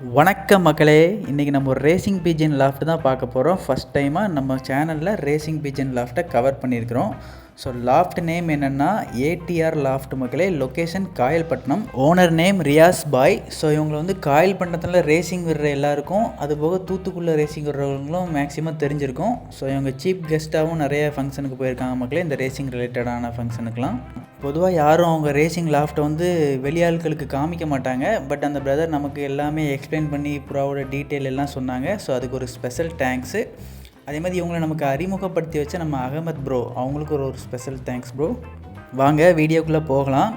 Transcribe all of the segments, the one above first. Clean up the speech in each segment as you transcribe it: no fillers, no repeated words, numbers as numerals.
வணக்கம் மக்களே. இன்றைக்கி நம்ம ஒரு ரேசிங் பீஜன் லாஃப்ட் தான் பார்க்க போகிறோம். ஃபஸ்ட் டைமாக நம்ம சேனலில் ரேசிங் பீஜன் லாஃப்ட்டை கவர் பண்ணியிருக்கிறோம். ஸோ லாஃப்ட் நேம் என்னென்னா ஏடிஆர் லாஃப்ட் மக்களே. Location Kayalpattinam. Owner name Riyaz Bhai. So இவங்களை காயல்பட்டினத்தில் ரேசிங் விடுற எல்லாருக்கும், அதுபோக தூத்துக்குள்ளே ரேசிங் விடுறவங்களும் மேக்ஸிமம் தெரிஞ்சிருக்கும். ஸோ இவங்க சீஃப் கெஸ்ட்டாகவும் நிறைய ஃபங்க்ஷனுக்கு போயிருக்காங்க மக்களே, இந்த ரேசிங் ரிலேட்டடான ஃபங்க்ஷனுக்கெலாம். பொதுவாக யாரும் அவங்க ரேசிங் லாஃப்ட்டை வெளியாட்களுக்கு காமிக்க மாட்டாங்க. பட் அந்த பிரதர் நமக்கு எல்லாமே எக்ஸ்பிளைன் பண்ணி புறாவோட டீட்டெயில் எல்லாம் சொன்னாங்க. ஸோ அதுக்கு ஒரு ஸ்பெஷல் தேங்க்ஸு. அதே மாதிரி இவங்களை நமக்கு அறிமுகப்படுத்தி வச்ச நம்ம அகமத் ப்ரோ, அவங்களுக்கு ஒரு ஸ்பெஷல் தேங்க்ஸ் ப்ரோ. வாங்க வீடியோக்குள்ளே போகலாம்.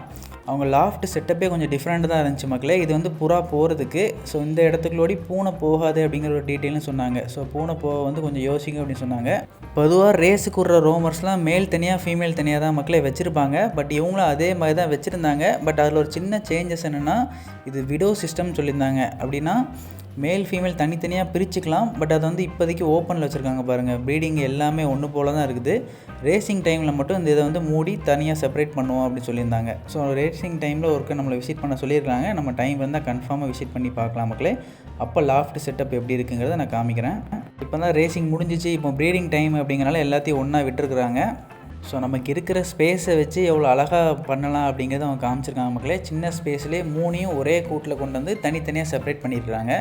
அவங்க லாஃப்ட் செட்டப்பே கொஞ்சம் டிஃப்ரெண்ட்டாக தான் இருந்துச்சு மக்களே. இது புறா போகிறதுக்கு. ஸோ இந்த இடத்துக்குள்ளோடி பூனை போகாது அப்படிங்கிற ஒரு டீட்டெயிலும் சொன்னாங்க. ஸோ பூனை போக கொஞ்சம் யோசிங்க அப்படின்னு சொன்னாங்க. பொதுவாக ரேஸுக்கு விட்ற ரோமர்ஸ்லாம் மேல் தனியாக ஃபீமேல் தனியாக தான் மக்களே வச்சுருப்பாங்க. பட் இவங்களும் அதே மாதிரி தான் வச்சுருந்தாங்க. பட் அதில் ஒரு சின்ன சேஞ்சஸ் என்னென்னா, இது விடோ சிஸ்டம்னு சொல்லியிருந்தாங்க. அப்படின்னா மேல் ஃபீமேல் தனித்தனியாக பிரிச்சுக்கலாம். பட் அது இப்போதைக்கு ஓப்பனில் வச்சுருக்காங்க பாருங்கள். ப்ரீடிங் எல்லாமே ஒன்று போல் தான் இருக்குது. ரேசிங் டைமில் மட்டும் இந்த இதை மூடி தனியாக செப்பரேட் பண்ணுவோம் அப்படின்னு சொல்லியிருந்தாங்க. ஸோ ரேசிங் டைமில் ஒருக்க நம்மளை விசிட் பண்ண சொல்லியிருக்காங்க. நம்ம டைம் வந்தால் கன்ஃபார்மாக விசிட் பண்ணி பார்க்கலாம் மக்களே. அப்போ லாஃப்ட் செட்டப் எப்படி இருக்குங்கிறத நான் காமிக்கிறேன். இப்போ தான் ரேசிங் முடிஞ்சிச்சு. இப்போ ப்ரீடிங் டைம் அப்படிங்கிறனால எல்லாத்தையும் ஒன்றா விட்டுருக்குறாங்க. ஸோ நமக்கு இருக்கிற ஸ்பேஸை வச்சு எவ்வளோ அழகாக பண்ணலாம் அப்படிங்கிறத அவங்க காமிச்சிருக்காங்க மக்களே. சின்ன ஸ்பேஸ்லேயே மூணையும் ஒரே கூட்டில் கொண்டு தனித்தனியாக செப்பரேட் பண்ணியிருக்காங்க.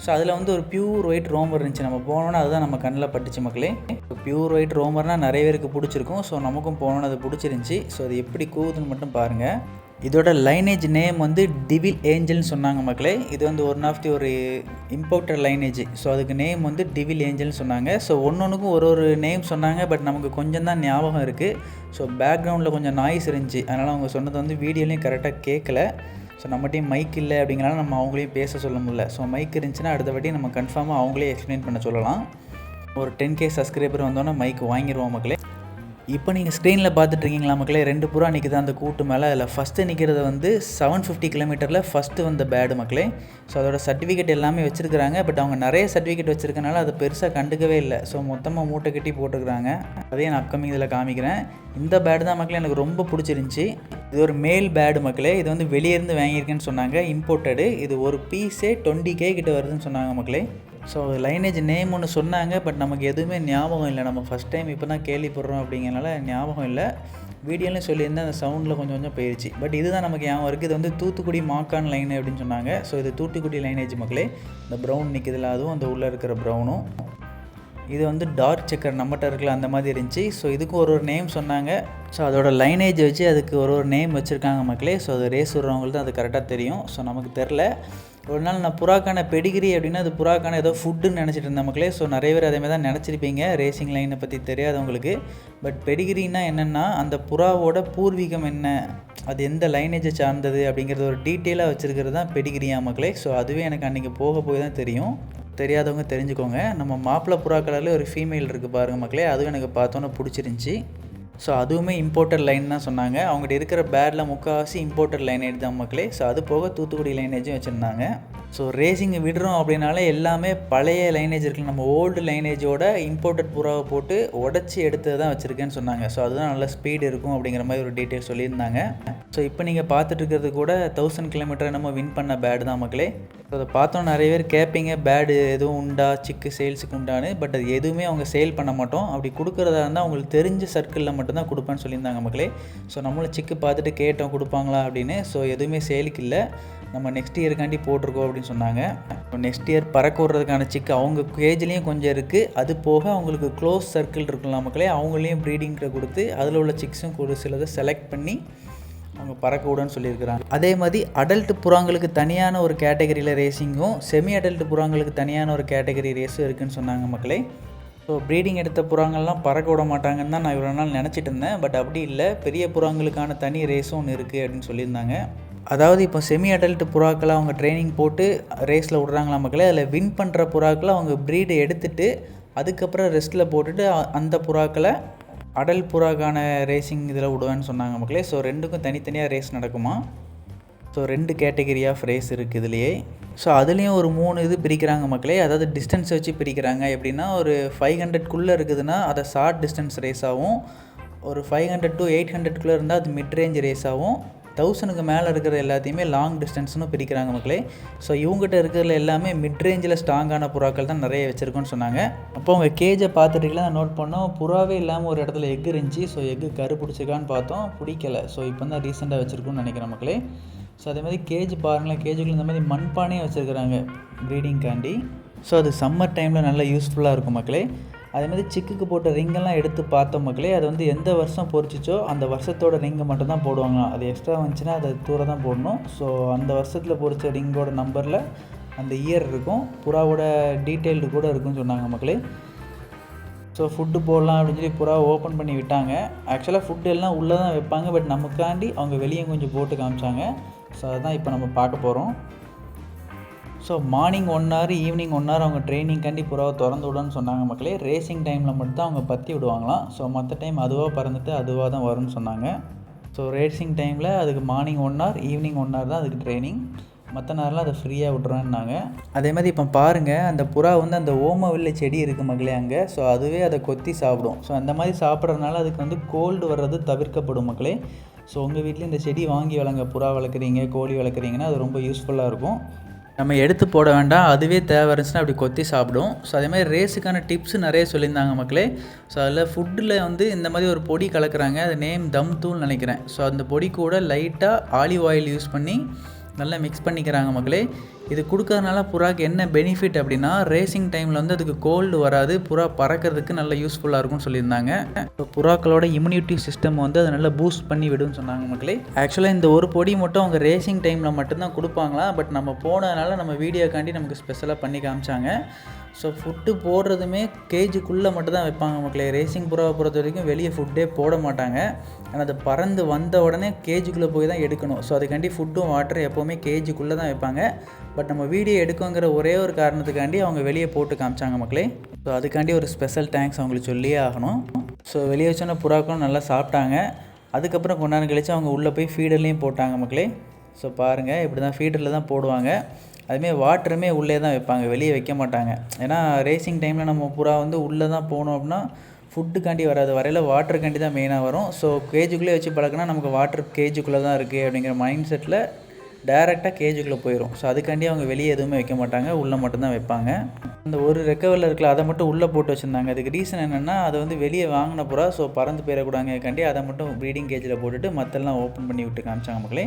ஸோ அதில் ஒரு பியூர் ஒயிட் ரோமர் இருந்துச்சு. நம்ம போனோன்னா அதுதான் நம்ம கண்ணில் பட்டுச்சு மக்களே. பியூர் ஒயிட் ரோமர்னால் நிறைய பேருக்கு பிடிச்சிருக்கும். ஸோ நமக்கும் போனோன்னு அது பிடிச்சிருந்துச்சி. ஸோ அது எப்படி கூவுதுன்னு மட்டும் பாருங்கள். இதோட லைனேஜ் நேம் டிவில் ஏஞ்சல்னு சொன்னாங்க மக்களே. இது ஒன் ஆஃப் தி ஒரு இம்போர்ட்டட் லைனேஜ். ஸோ அதுக்கு நேம் டிவில் ஏஞ்சல்னு சொன்னாங்க. ஸோ ஒன்றுக்கும் ஒரு நேம் சொன்னாங்க. பட் நமக்கு கொஞ்சம் தான் ஞாபகம் இருக்குது. ஸோ பேக்ரவுண்டில் கொஞ்சம் நாய்ஸ் இருந்துச்சு. அதனால் அவங்க சொன்னது வீடியோலையும் கரெக்டாக கேட்கல. ஸோ நம்மகிட்டையும் மைக் இல்லை அப்படிங்கிறனால நம்ம அவங்களையும் பேச சொல்ல முடியல. ஸோ மைக் இருந்துச்சுன்னா அடுத்த வாட்டி நம்ம கன்ஃபார்மாக அவங்களே எக்ஸ்பிளைன் பண்ண சொல்லலாம். ஒரு 10K சப்ஸ்கிரைபர் வந்தோன்னே மைக் வாங்கிடுவோம் மக்களே. இப்போ நீங்கள் ஸ்க்ரீனில் பார்த்துட்ருக்கீங்களா மக்களே, 2 புறா நிற்குது அந்த கூட்டு மேலே. அதில் ஃபஸ்ட்டு நிற்கிறது 750 கிலோமீட்டரில் ஃபஸ்ட்டு வந்த பேடு மக்களே. ஸோ அதோட சர்டிஃபிகேட் எல்லாமே வச்சுருக்கிறாங்க. பட் அவங்க நிறைய சர்டிஃபிகேட் வச்சுருக்கனால அதை பெருசாக கண்டுக்கவே இல்லை. ஸோ மொத்தமாக மூட்டை கட்டி போட்டுருக்குறாங்க. அதே நான் அப்கமிங் இதில் காமிக்கிறேன். இந்த பேடு தான் மக்களே எனக்கு ரொம்ப பிடிச்சிருந்துச்சி. இது ஒரு மேல் பேடு மக்களே. இது வெளியேருந்து வாங்கியிருக்கேன்னு சொன்னாங்க, இம்போர்ட்டடு. இது ஒரு பீஸே 20K கிட்ட வருதுன்னு சொன்னாங்க மக்களே. ஸோ லைனேஜ் நேம் ஒன்று சொன்னாங்க. பட் நமக்கு எதுவுமே ஞாபகம் இல்லை. நம்ம ஃபஸ்ட் டைம் இப்போ தான் கேள்விப்படுறோம் அப்படிங்கிறனால ஞாபகம் இல்லை. வீடியோலையும் சொல்லியிருந்தேன், அந்த சவுண்டில் கொஞ்சம் போயிடுச்சு. பட் இதுதான் நமக்கு ஞாபகம் இருக்குது. இது தூத்துக்குடி மாக்கான் லைன் அப்படின்னு சொன்னாங்க. ஸோ இது தூத்துக்குடி லைனேஜ் மக்களே. இந்த ப்ரௌன் நிற்குதுல, அதுவும் அந்த உள்ளே இருக்கிற ப்ரௌனும். இது டார்க் செக்கர் நம்மகிட்ட இருக்கல அந்த மாதிரி இருந்துச்சு. ஸோ இதுக்கு ஒரு நேம் சொன்னாங்க. ஸோ அதோட லைனேஜ் வச்சு அதுக்கு ஒரு நேம் வச்சுருக்காங்க மக்களே. ஸோ அது ரேஸ் விடுறவங்களுக்கு தான் அது கரெக்டாக தெரியும். ஸோ நமக்கு தெரில. ஒரு நாள் நான் புறாக்கான பெடிகிரி அப்படின்னா அது புறாக்கான ஏதோ ஃபுட்டுன்னு நினச்சிட்டு இருந்தேன் மக்களே. ஸோ நிறைய பேர் அதேமாதிரி தான் நினச்சிருப்பீங்க, ரேசிங் லைனை பற்றி தெரியாதவங்களுக்கு. பட் பெடிகிரின்னா என்னென்னா, அந்த புறாவோட பூர்வீகம் என்ன, அது எந்த லைனேஜை சார்ந்தது அப்படிங்கிறது ஒரு டீட்டெயிலாக வச்சுருக்கிறது தான் பெடிகிரியா மக்களே. ஸோ அதுவே எனக்கு அன்றைக்கி போய் தான் தெரியும். தெரியாதவங்க தெரிஞ்சுக்கோங்க. நம்ம மாப்பிள்ளை புறா கலரில் ஒரு ஃபீமேல் இருக்குது பாருங்கள் மக்களே. அதுவும் எனக்கு பார்த்தோன்னே பிடிச்சிருந்துச்சி. ஸோ அதுவுமே இம்போர்ட்டட் லைன் தான் சொன்னாங்க. அவங்ககிட்ட இருக்கிற பேடில் முக்கால்வாசி இம்போர்ட்டட் லைனேஜ் தான் மக்களே. ஸோ அது போக தூத்துக்குடி லைனேஜும் வச்சுருந்தாங்க. ஸோ ரேசிங் விடுறோம் அப்படின்னாலே எல்லாமே பழைய லைனேஜ் இருக்குது. நம்ம ஓல்டு லைனேஜோட இம்போர்ட்டட் புறாவை போட்டு உடச்சி எடுத்தது தான் வச்சுருக்கேன்னு சொன்னாங்க. ஸோ அதுதான் நல்ல ஸ்பீடு இருக்கும் அப்படிங்கிற மாதிரி ஒரு டீட்டெயில் சொல்லியிருந்தாங்க. ஸோ இப்போ நீங்கள் பார்த்துட்டு இருக்கிறது கூட 1000 கிலோமீட்டர் நம்ம வின் பண்ண பேடு தான் மக்களே. ஸோ அதை பார்த்தோம் நிறைய பேர் கேட்பீங்க, பேடு எதுவும் உண்டா, சிக்கு சேல்ஸுக்கு உண்டான்னு. பட் அது எதுவுமே அவங்க சேல் பண்ண மாட்டோம். அப்படி கொடுக்குறதா இருந்தால் அவங்களுக்கு தெரிஞ்ச சர்க்கிளில் மட்டும்தான் கொடுப்பேன்னு சொல்லியிருந்தாங்க மக்களே. ஸோ நம்மளும் சிக்கு பார்த்துட்டு கேட்டோம் கொடுப்பாங்களா அப்படின்னு. ஸோ எதுவுமே சேலுக்கு இல்லை, நம்ம நெக்ஸ்ட் இயருக்காண்டி போட்டிருக்கோம் அப்படின்னு சொன்னாங்க. நெக்ஸ்ட் இயர் பறக்க விடுறதுக்கான சிக்கு அவங்க கேஜ்லேயும் கொஞ்சம் இருக்குது. அது போக அவங்களுக்கு க்ளோஸ் சர்க்கிள் இருக்கலாம் மக்களே, அவங்களையும் ப்ரீடிங்கில் கொடுத்து அதில் உள்ள சிக்ஸும் ஒரு சிலதை செலக்ட் பண்ணி அவங்க பறக்க விடன்னு சொல்லியிருக்கிறாங்க. அதே மாதிரி அடல்ட் புறாங்களுக்கு தனியான ஒரு கேட்டகரியில் ரேசிங்கும், செமி அடல்ட் புறாங்களுக்கு தனியான ஒரு கேட்டகரி ரேஸும் இருக்குதுன்னு சொன்னாங்க மக்களே. ஸோ ப்ரீடிங் எடுத்த புறாங்கள்லாம் பறக்க விட மாட்டாங்கன்னு தான் நான் இவ்வளோ நாள் நினச்சிட்டு இருந்தேன். பட் அப்படி இல்லை, பெரிய புறாங்களுக்கான தனி ரேஸும் ஒன்று இருக்குது அப்படின்னு சொல்லியிருந்தாங்க. அதாவது இப்போ செமி அடல்ட் புறாக்களை அவங்க ட்ரைனிங் போட்டு ரேஸில் விட்றாங்களா மக்களே. அதில் வின் பண்ணுற புறாக்களை அவங்க ப்ரீடை எடுத்துகிட்டு அதுக்கப்புறம் ரெஸ்ட்டில் போட்டுட்டு அந்த புறாக்களை அடல் புறாக்கான ரேசிங் இதில் விடுவேன்னு சொன்னாங்க மக்களே. ஸோ ரெண்டுக்கும் தனித்தனியாக ரேஸ் நடக்குமா. ஸோ 2 கேட்டகரி ஆஃப் ரேஸ் இருக்குது இதுலேயே. ஸோ அதுலேயும் ஒரு 3 இது பிரிக்கிறாங்க மக்களே. அதாவது டிஸ்டன்ஸ் வச்சு பிரிக்கிறாங்க. எப்படின்னா ஒரு 500க்குள்ளே இருக்குதுன்னா அதை ஷார்ட் டிஸ்டன்ஸ் ரேஸாகவும், ஒரு 500 to 800க்குள்ளே இருந்தால் அது மிட் ரேஞ்ச் ரேஸாகவும், 1000க்கு மேலே இருக்கிற எல்லாத்தையுமே லாங் டிஸ்டன்ஸ்னு பிரிக்கிறாங்க மக்களே. ஸோ இவங்ககிட்ட இருக்கிறதுல எல்லாமே மிட் ரேஞ்சில் ஸ்ட்ராங்கான புறாக்கள் தான் நிறைய வச்சுருக்கோன்னு சொன்னாங்க. அப்போ அவங்க கேஜை பார்த்துட்டுலாம் நோட் பண்ணோம், புறாவே இல்லாமல் ஒரு இடத்துல எக் இருந்துச்சு. ஸோ எக்கு கரு பிடிச்சிருக்கான்னு பார்த்தோம், பிடிக்கல. ஸோ இப்போ தான் ரீசெண்டாக வச்சுருக்கோன்னு நினைக்கிறேன் மக்களே. ஸோ அதே மாதிரி கேஜ் பாருங்களேன், கேஜுக்குள்ள இந்த மாதிரி மண்பானையும் வச்சுருக்குறாங்க ப்ரீடிங்காண்டி. ஸோ அது சம்மர் டைமில் நல்லா யூஸ்ஃபுல்லாக இருக்கும் மக்களே. அதே மாதிரி சிக்குக்கு போட்ட ரிங்கெல்லாம் எடுத்து பார்த்தோம் மக்களே. அது வந்து எந்த வருஷம் பொறிச்சிச்சோ அந்த வருஷத்தோட ரிங்கை மட்டும் தான் போடுவாங்களாம். அது எக்ஸ்ட்ரா வந்துச்சுன்னா அதை தூர தான் போடணும். ஸோ அந்த வருஷத்தில் பொறிச்ச ரிங்கோட நம்பரில் அந்த இயர் இருக்கும், புறாவோட டீட்டெயில்டு கூட இருக்குன்னு சொன்னாங்க மக்களே. ஸோ ஃபுட்டு போடலாம் அப்படின்னு சொல்லி புறா ஓப்பன் பண்ணி விட்டாங்க. ஆக்சுவலாக ஃபுட்டு எல்லாம் உள்ளே தான் வைப்பாங்க, பட் நமக்காண்டி அவங்க வெளியே கொஞ்சம் போட்டு காமிச்சாங்க. ஸோ அதுதான் இப்போ நம்ம பார்க்க போகிறோம். So morning 1 hour evening 1 hour அவங்க ட்ரைனிங்காண்டி புறாவை திறந்து விடணும்னு சொன்னாங்க மக்களே. ரேசிங் டைமில் மட்டும் அவங்க பற்றி விடுவாங்களாம். ஸோ மற்ற டைம் அதுவாக பறந்துட்டு அதுவாக தான் வரும்னு சொன்னாங்க. ஸோ ரேசிங் டைமில் அதுக்கு மார்னிங் 1 hour ஈவினிங் 1 hour தான் அதுக்கு ட்ரைனிங், மற்ற நேரம்லாம் அதை ஃப்ரீயாக விட்றேன்னாங்க. அதே மாதிரி இப்போ பாருங்கள், அந்த புறா வந்து அந்த ஓமவல்லி செடி இருக்குது மக்களே அங்கே. ஸோ அதுவே அதை கொத்தி சாப்பிடும். ஸோ அந்த மாதிரி சாப்பிட்றதுனால அதுக்கு வந்து கோல்டு வர்றது தவிர்க்கப்படும் மக்களே. ஸோ உங்கள் வீட்டில் இந்த செடி வாங்கி வளங்க, புறா வளர்க்குறீங்க, கோழி வளர்க்குறீங்கன்னா அது ரொம்ப யூஸ்ஃபுல்லாக இருக்கும். நம்ம எடுத்து போட வேண்டாம், அதுவே தேவை இருந்துச்சுன்னா அப்படி கொத்தி சாப்பிடும். ஸோ அதே மாதிரி ரேஸுக்கான டிப்ஸ் நிறைய சொல்லியிருந்தாங்க மக்களே. ஸோ அதில் ஃபுட்டில் வந்து இந்த மாதிரி ஒரு பொடி கலக்கிறாங்க, அது நேம் தம் தூள் நினைக்கிறேன். ஸோ அந்த பொடி கூட லைட்டாக ஆலிவ் ஆயில் யூஸ் பண்ணி நல்லா மிக்ஸ் பண்ணிக்கிறாங்க மக்களே. இது கொடுக்கறதுனால புறாக்கு என்ன பெனிஃபிட் அப்படின்னா, ரேசிங் டைமில் வந்து அதுக்கு கோல்டு வராது, புறா பறக்கிறதுக்கு நல்லா யூஸ்ஃபுல்லாக இருக்கும்னு சொல்லியிருந்தாங்க. இப்போ புறாக்களோட இம்யூனிட்டி சிஸ்டம் வந்து அதை நல்லா பூஸ்ட் பண்ணி விடுன்னு சொன்னாங்க மக்களே. ஆக்சுவலாக இந்த ஒரு பொடி மட்டும் அவங்க ரேசிங் டைமில் மட்டும்தான் கொடுப்பாங்களா, பட் நம்ம போனதுனால நம்ம வீடியோக்காண்டி நமக்கு ஸ்பெஷலாக பண்ணி காமிச்சாங்க. ஸோ ஃபுட்டு போடுறதுமே கேஜுக்குள்ளே மட்டும் தான் வைப்பாங்க மக்களே. ரேசிங் புறாவை பொறுத்த வரைக்கும் வெளியே ஃபுட்டே போட மாட்டாங்க. ஆனால் அது பறந்து வந்த உடனே கேஜுக்குள்ளே போய் தான் எடுக்கணும். ஸோ அதுக்காண்டி ஃபுட்டும் வாட்டரும் எப்போவுமே கேஜுக்குள்ளே தான் வைப்பாங்க. பட் நம்ம வீடியோ எடுக்குங்கிற ஒரே ஒரு காரணத்துக்காண்டி அவங்க வெளியே போட்டு காமிச்சாங்க மக்களே. ஸோ அதுக்காண்டி ஒரு ஸ்பெஷல் தேங்க்ஸ் அவங்களுக்கு சொல்லியே ஆகணும். ஸோ வெளியே வச்சோன்னா புறாக்களும் நல்லா சாப்பிட்டாங்க. அதுக்கப்புறம் கொஞ்ச நேரம் கழித்து அவங்க உள்ளே போய் ஃபீடர்லேயும் போட்டாங்க மக்களே. ஸோ பாருங்கள், இப்படி தான் ஃபீடரில் தான் போடுவாங்க. அதுமாரி வாட்டருமே உள்ளே தான் வைப்பாங்க, வெளியே வைக்க மாட்டாங்க. ஏன்னா ரேசிங் டைமில் நம்ம புறா வந்து உள்ளே தான் போனோம் அப்படின்னா ஃபுட்டுக்காண்டி வராது, வரையில் வாட்டருக்காண்டி தான் மெயினாக வரும். ஸோ கேஜுக்குள்ளே வச்சு பழக்கினா நமக்கு வாட்டர் கேஜுக்குள்ளே தான் இருக்குது அப்படிங்கிற மைண்ட் செட்டில் டேரெக்டாக கேஜுக்குள்ளே போயிடும். ஸோ அதுக்காண்டி அவங்க வெளியே எதுவுமே வைக்க மாட்டாங்க, உள்ளே மட்டும்தான் வைப்பாங்க. அந்த ஒரு ரெக்கவரில் இருக்கல அதை மட்டும் உள்ளே போட்டு வச்சுருந்தாங்க. அதுக்கு ரீசன் என்னென்னா, அதை வந்து வெளியே வாங்கின புறா ஸோ பறந்து போயிடக்கூடாதுக்காண்டி அதை மட்டும் ப்ரீடிங் கேஜில் போட்டுட்டு மற்றெல்லாம் ஓப்பன் பண்ணி விட்டு காமிச்சாங்க மக்களே.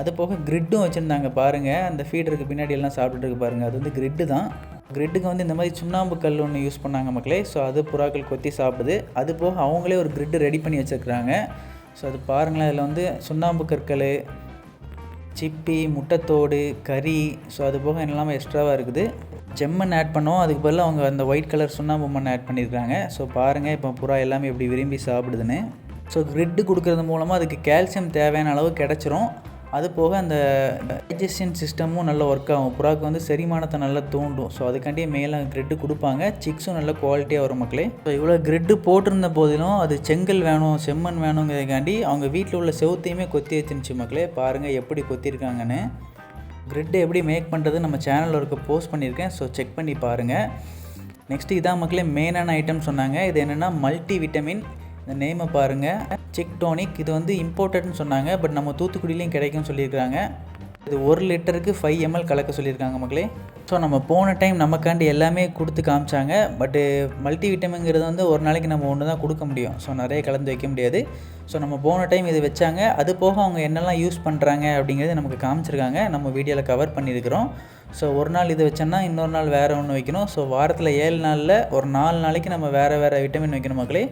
அது போக கிரிட்டும் வச்சுருந்தாங்க பாருங்கள், அந்த ஃபீடருக்கு பின்னாடி எல்லாம் சாப்பிட்டுட்டு இருக்கு பாருங்கள், அது வந்து கிரிட்டு தான். கிரிட்டுக்கு வந்து இந்த மாதிரி சுண்ணாம்பு கல் ஒன்று யூஸ் பண்ணாங்க மக்களே. ஸோ அது புறாக்கள் கொத்தி சாப்பிடுது. அது போக அவங்களே ஒரு கிரிட்டு ரெடி பண்ணி வச்சுருக்குறாங்க. ஸோ அது பாருங்களேன், அதில் வந்து சுண்ணாம்பு கற்கள், சிப்பி, முட்டைத்தோடு, கறி, ஸோ அது போக என்னெல்லாமே எக்ஸ்ட்ராவாக இருக்குது. செம்மண் ஆட் பண்ணோம், அதுக்கு பதிலாக அவங்க அந்த ஒயிட் கலர் சுண்ணாம்பு மண் ஆட் பண்ணியிருக்காங்க. ஸோ பாருங்கள் இப்போ புறா எல்லாமே எப்படி விரும்பி சாப்பிடுதுன்னு. ஸோ கிரிட்டு கொடுக்குறது மூலமாக அதுக்கு கால்சியம் தேவையான அளவு கிடச்சிரும். அது போக அந்த டைஜஷன் சிஸ்டமும் நல்லா ஒர்க் ஆகும், புறாக்கு வந்து செரிமானத்தை நல்லா தூண்டும். ஸோ அதுக்காண்டி மேலே கிரிட்டு கொடுப்பாங்க, சிக்ஸும் நல்ல குவாலிட்டியாக வரும் மக்களே. ஸோ இவ்வளோ கிரிட்டு போட்டிருந்த போதிலும் அது செங்கல் வேணும், செம்மண் வேணுங்கிறதுக்காண்டி அவங்க வீட்டில் உள்ள செவுத்தையுமே கொத்தி வச்சுருந்துச்சு மக்களே. பாருங்கள் எப்படி கொத்திருக்காங்கன்னு. கிரிட்டு எப்படி மேக் பண்ணுறது நம்ம சேனலில் இருக்க போஸ்ட் பண்ணியிருக்கேன், ஸோ செக் பண்ணி பாருங்கள். நெக்ஸ்ட்டு இதான் மக்களே மெயினான ஐட்டம் சொன்னாங்க. இது என்னென்னா மல்டி விட்டமின். இந்த நேமை பாருங்கள், சிக் டானிக். இது வந்து இம்போர்ட்டட்னு சொன்னாங்க, பட் நம்ம தூத்துக்குடியிலையும் கிடைக்கும்னு சொல்லியிருக்காங்க. இது 1 லிட்டருக்கு 5 ml கலக்க சொல்லியிருக்காங்க மக்களே. ஸோ நம்ம போன டைம் நமக்காண்டி எல்லாமே கொடுத்து காமிச்சாங்க. பட்டு மல்டி விட்டமின்ங்கிறது வந்து ஒரு நாளைக்கு நம்ம ஒன்று தான் கொடுக்க முடியும். ஸோ நிறைய கலந்து வைக்க முடியாது. ஸோ நம்ம போன டைம் இது வச்சாங்க. அது போக அவங்க என்னெல்லாம் யூஸ் பண்ணுறாங்க அப்படிங்கிறது நமக்கு காமிச்சிருக்காங்க, நம்ம வீடியோவில் கவர் பண்ணியிருக்கிறோம். ஸோ ஒரு நாள் இது வச்சோன்னா இன்னொரு நாள் வேறு ஒன்று வைக்கணும். ஸோ வாரத்தில் 7 நாளில் ஒரு 4 நாளைக்கு நம்ம வேறு விட்டமின் வைக்கணும் மக்களே.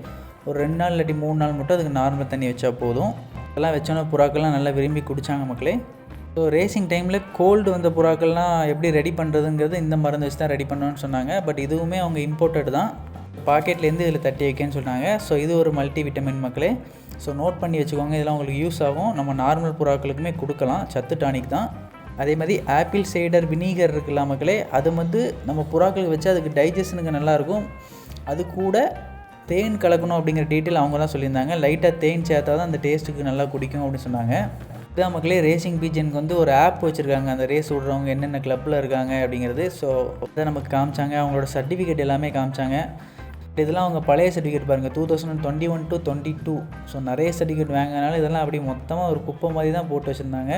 ஒரு 2 நாள் இல்லாட்டி 3 நாள் மட்டும் அதுக்கு நார்மல் தண்ணி வச்சா போதும். இதெல்லாம் வச்சோன்னா புறாக்கள்லாம் நல்லா விரும்பி குடித்தாங்க மக்களே. ஸோ ரேசிங் டைமில் கோல்டு வந்த புறாக்கள்லாம் எப்படி ரெடி பண்ணுறதுங்கிறது இந்த மருந்து வச்சு தான் ரெடி பண்ணணும்னு சொன்னாங்க. பட் இதுவுமே அவங்க இம்போர்ட்டட் தான், பாக்கெட்லேருந்து இதில் தட்டி வைக்கன்னு சொன்னாங்க. ஸோ இது ஒரு மல்டி விட்டமின் மக்களே. ஸோ நோட் பண்ணி வச்சுக்கோங்க, இதெல்லாம் உங்களுக்கு யூஸ் ஆகும். நம்ம நார்மல் புறாக்களுக்குமே கொடுக்கலாம், சத்து டானிக் தான். அதே மாதிரி ஆப்பிள் சைடர் வினீகர் இருக்குல்ல மக்களே, அது வந்து நம்ம புறாக்களுக்கு வச்சு அதுக்கு டைஜஷனுக்கு நல்லாயிருக்கும். அது கூட தேன் கலக்கணும் அப்படிங்கிற டீட்டெயில் அவங்க தான் சொல்லியிருந்தாங்க. லைட்டாக தேன் சேர்த்தா தான் அந்த டேஸ்ட்டுக்கு நல்லா குடிக்கும் அப்படின்னு சொன்னாங்க. இதான் மக்களே, ரேசிங் பீஜனுக்கு வந்து ஒரு ஆப் வச்சுருக்காங்க, அந்த ரேஸ் விடுறவங்க என்னென்ன கிளப்பில் இருக்காங்க அப்படிங்கிறது. ஸோ அதை நமக்கு காமிச்சாங்க, அவங்களோட சர்டிஃபிகேட் எல்லாமே காமிச்சாங்க. இதெல்லாம் அவங்க பழைய சர்டிஃபிகேட் பாருங்கள், 2021 to 22. ஸோ நிறைய சர்டிஃபிகேட் வாங்கினால இதெல்லாம் அப்படி மொத்தமாக ஒரு குப்பை மாதிரி தான் போட்டு வச்சுருந்தாங்க.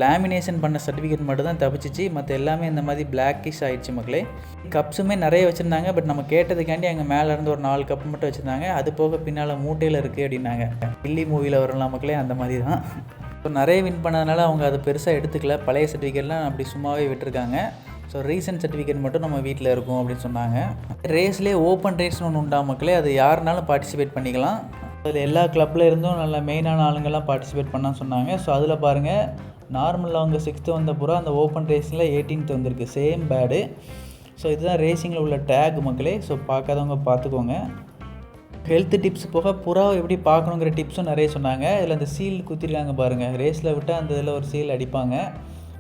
லேமினேஷன் பண்ண சர்டிஃபிகேட் மட்டும் தான் தப்பிச்சிச்சு, மற்ற எல்லாமே இந்த மாதிரி பிளாக்கிஷ் ஆகிடுச்சு மக்களே. கப்ஸுமே நிறைய வச்சுருந்தாங்க, பட் நம்ம கேட்டதுக்காண்டி அங்கே மேலே இருந்து ஒரு 4 கப் மட்டும் வச்சுருந்தாங்க. அது போக பின்னால் மூட்டையில் இருக்குது அப்படின்னாங்க. கில்லி மூவியில் வரலாம் மக்களே, அந்த மாதிரி தான். ஸோ நிறைய வின் பண்ணதுனால அவங்க அதை பெருசாக எடுத்துக்கல. பழைய சர்டிஃபிகேட்லாம் அப்படி சும்மாவே விட்டுருக்காங்க. ஸோ ரீசன்ட் சர்டிஃபிகேட் மட்டும் நம்ம வீட்டில் இருக்கும் அப்படின்னு சொன்னாங்க. ரேஸ்லேயே ஓப்பன் ரேஸ்னு ஒன்று உண்டா மக்களே, அது யாருனாலும் பார்ட்டிசிபேட் பண்ணிக்கலாம். அதில் எல்லா கிளப்பில் இருந்தும் நல்ல மெயினான ஆளுங்கள்லாம் பார்ட்டிசிபேட் பண்ணான்னு சொன்னாங்க. ஸோ அதில் பாருங்கள், நார்மலில் அவங்க 6th வந்த புறா அந்த ஓப்பன் ரேஸில் 18th வந்திருக்கு, சேம் பேடு. ஸோ இதுதான் ரேசிங்கில் உள்ள டேக் மக்களே. ஸோ பார்க்காதவங்க பார்த்துக்கோங்க. ஹெல்த் டிப்ஸ் போக புறாவை எப்படி பார்க்கணுங்கிற டிப்ஸும் நிறைய சொன்னாங்க. இதில் அந்த சீல் குத்திருக்காங்க பாருங்கள், ரேஸில் விட்டால் அந்த இதில் ஒரு சீல் அடிப்பாங்க.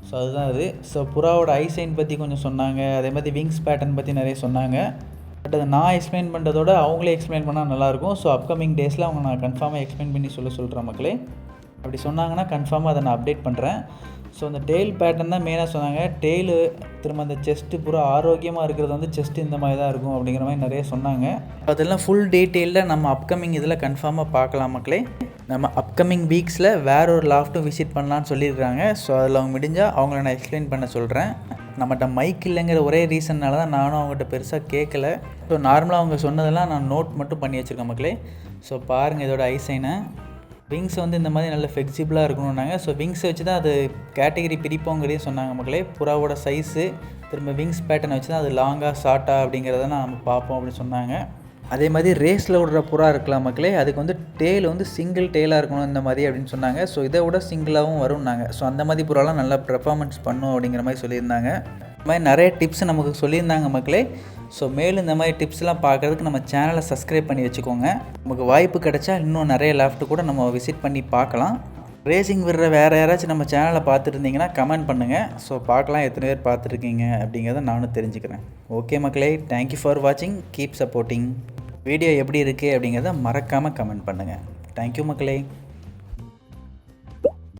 ஸோ அதுதான் அது. ஸோ புறாவோட ஐசைன் பற்றி கொஞ்சம் சொன்னாங்க. அதே மாதிரி விங்ஸ் பேட்டர்ன் பற்றி நிறைய சொன்னாங்க. பட் அதை நான் எக்ஸ்பிளைன் பண்ணுறதோட அவங்களே எக்ஸ்பிளைன் பண்ணால் நல்லாயிருக்கும். ஸோ அப்கமிங் டேஸில் அவங்க நான் கன்ஃபார்மாக எக்ஸ்பிளைன் பண்ணி சொல்கிறேன் மக்களே. அப்படி சொன்னாங்கன்னா கன்ஃபார்மாக அதை நான் அப்டேட் பண்ணுறேன். ஸோ அந்த டெயில் பேட்டர்ன் தான் மெயினாக சொன்னாங்க. டெய்லு திரும்ப அந்த செஸ்ட்டு பூரா ஆரோக்கியமாக இருக்கிறது வந்து செஸ்ட்டு இந்த மாதிரி தான் இருக்கும் அப்படிங்கிற மாதிரி நிறைய சொன்னாங்க. அதெல்லாம் ஃபுல் டீட்டெயிலில் நம்ம அப்கமிங் இதில் கன்ஃபார்மாக பார்க்கலாம் மக்களே. நம்ம அப்கமிங் வீக்ஸில் வேற ஒரு லாஃப்ட்டும் விசிட் பண்ணலான்னு சொல்லியிருக்காங்க. ஸோ அதில் அவங்க முடிஞ்சால் அவங்கள நான் எக்ஸ்பிளைன் பண்ண சொல்கிறேன். நம்மகிட்ட மைக் இல்லைங்கிற ஒரே ரீசன்னால தான் நானும் அவங்ககிட்ட பெருசாக கேட்கல. ஸோ நார்மலாக அவங்க சொன்னதெல்லாம் நான் நோட் மட்டும் பண்ணி வச்சுருக்கேன் மக்களே. ஸோ பாருங்கள் இதோட ஐசைனை. விங்ஸ் வந்து இந்த மாதிரி நல்ல ஃப்ளெக்சிபிளாக இருக்கணுன்னாங்க. ஸோ விங்ஸை வச்சு தான் அது கேட்டகரி பிரிப்போங்கிறதையும் சொன்னாங்க மக்களே. புறாவோட சைஸு திரும்ப விங்ஸ் பேட்டர்னை வச்சு தான் அது லாங்காக ஷார்ட்டாக அப்படிங்கிறத நம்ம பார்ப்போம் அப்படின்னு சொன்னாங்க. அதே மாதிரி ரேஸில் விடுற புறா இருக்கலாம் மக்களே, அதுக்கு வந்து டெயில் வந்து சிங்கிள் டெயிலாக இருக்கணும் இந்த மாதிரி அப்படின்னு சொன்னாங்க. ஸோ இதை விட சிங்கிளாகவும் வரும்னாங்க. ஸோ அந்த மாதிரி புறாலாம் நல்லா பெர்ஃபார்மன்ஸ் பண்ணும் அப்படிங்கிற மாதிரி சொல்லியிருந்தாங்க. இந்த மாதிரி நிறைய டிப்ஸ் நமக்கு சொல்லியிருந்தாங்க மக்களே. ஸோ மேலும் இந்த மாதிரி டிப்ஸ்லாம் பார்க்குறதுக்கு நம்ம சேனலை சப்ஸ்கிரைப் பண்ணி வச்சுக்கோங்க. நமக்கு வாய்ப்பு கிடைச்சா இன்னும் நிறைய லாஃப்ட் கூட நம்ம விசிட் பண்ணி பார்க்கலாம். ரேசிங் விடுற வேறு யாராச்சும் நம்ம சேனலை பார்த்துருந்தீங்கன்னா கமெண்ட் பண்ணுங்கள். ஸோ பார்க்கலாம் எத்தனை பேர் பார்த்துருக்கீங்க அப்படிங்கிறத நானும் தெரிஞ்சுக்கிறேன். ஓகே மக்களே, தேங்க்யூ ஃபார் வாட்சிங், கீப் சப்போர்ட்டிங். வீடியோ எப்படி இருக்குது அப்படிங்கிறத மறக்காமல் கமெண்ட் பண்ணுங்கள். தேங்க்யூ மக்களே.